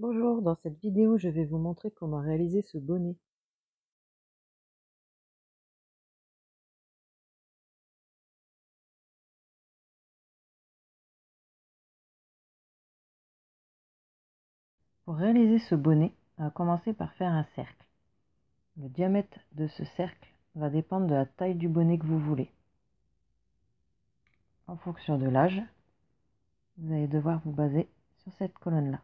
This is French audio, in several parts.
Bonjour, dans cette vidéo, je vais vous montrer comment réaliser ce bonnet. Pour réaliser ce bonnet, on va commencer par faire un cercle. Le diamètre de ce cercle va dépendre de la taille du bonnet que vous voulez. En fonction de l'âge, vous allez devoir vous baser sur cette colonne-là.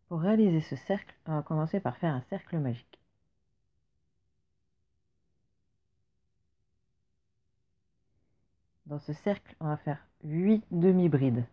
Pour réaliser ce cercle, on va commencer par faire un cercle magique. Dans ce cercle, on va faire 8 demi-brides.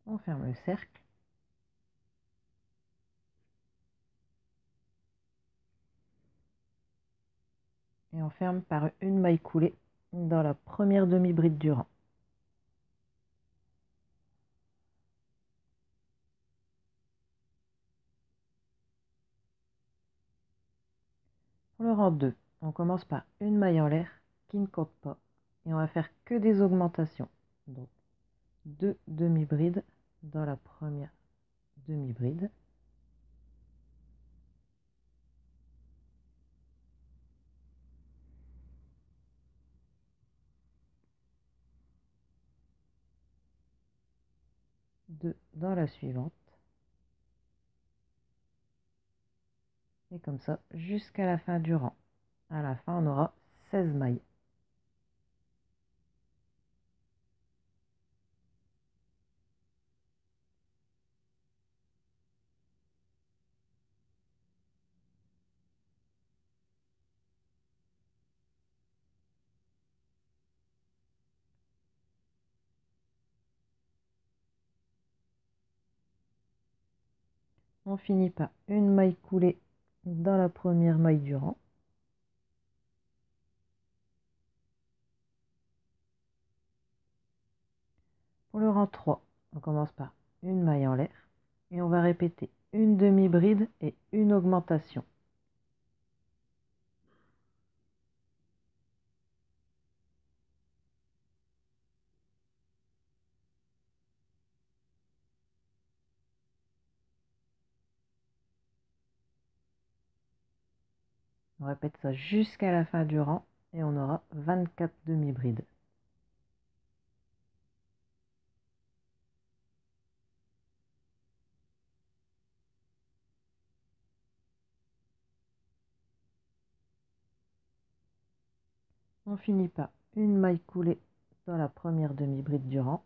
On ferme le cercle. Et on ferme par une maille coulée dans la première demi-bride du rang. Pour le rang 2, on commence par une maille en l'air qui ne compte pas et on va faire que des augmentations. Donc 2 demi-brides dans la première demi-bride. Deux dans la suivante. Et comme ça jusqu'à la fin du rang. À la fin, on aura 16 mailles. On finit par une maille coulée dans la première maille du rang. Pour le rang 3, on commence par une maille en l'air et on va répéter une demi-bride et une augmentation. On répète ça jusqu'à la fin du rang et on aura 24 demi-brides. On finit par une maille coulée dans la première demi-bride du rang.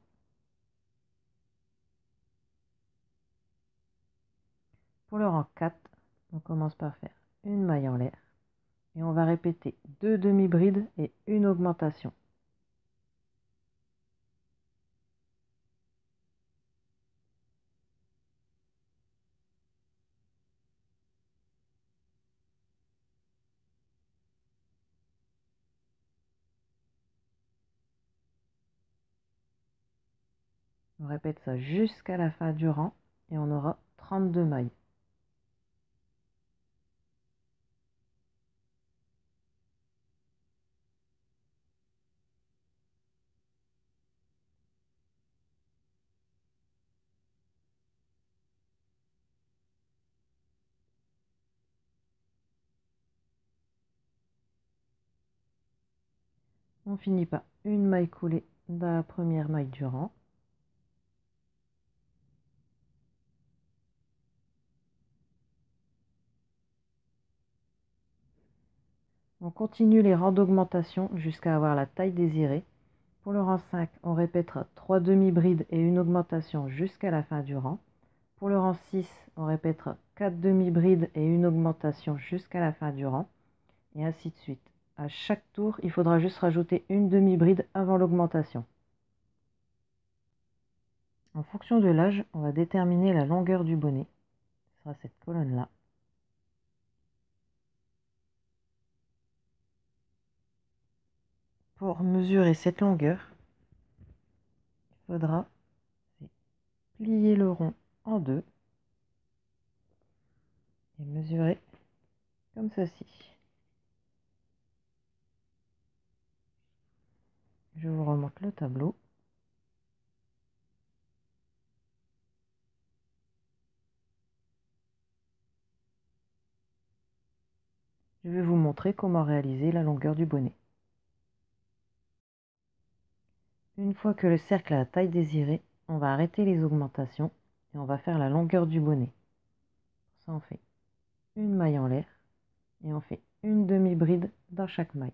Pour le rang 4, on commence par faire une maille en l'air et on va répéter deux demi-brides et une augmentation. On répète ça jusqu'à la fin du rang et on aura 32 mailles. On finit par une maille coulée dans la première maille du rang. On continue les rangs d'augmentation jusqu'à avoir la taille désirée. Pour le rang 5, on répétera 3 demi-brides et une augmentation jusqu'à la fin du rang. Pour le rang 6, on répétera 4 demi-brides et une augmentation jusqu'à la fin du rang, et ainsi de suite. À chaque tour, il faudra juste rajouter une demi-bride avant l'augmentation. En fonction de l'âge, on va déterminer la longueur du bonnet. Ce sera cette colonne-là. Pour mesurer cette longueur, il faudra plier le rond en deux et mesurer comme ceci. Je vous remonte le tableau. Je vais vous montrer comment réaliser la longueur du bonnet. Une fois que le cercle a la taille désirée, on va arrêter les augmentations et on va faire la longueur du bonnet. Pour ça, on fait une maille en l'air et on fait une demi-bride dans chaque maille.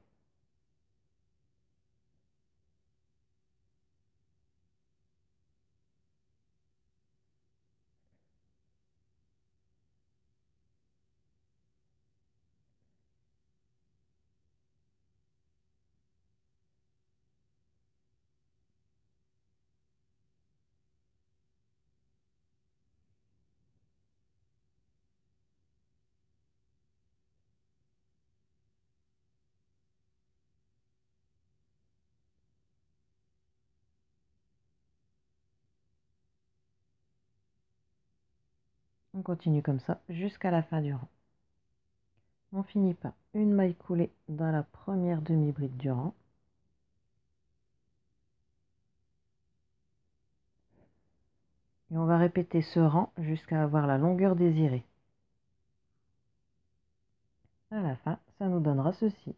On continue comme ça jusqu'à la fin du rang. On finit par une maille coulée dans la première demi-bride du rang. Et on va répéter ce rang jusqu'à avoir la longueur désirée. À la fin, ça nous donnera ceci.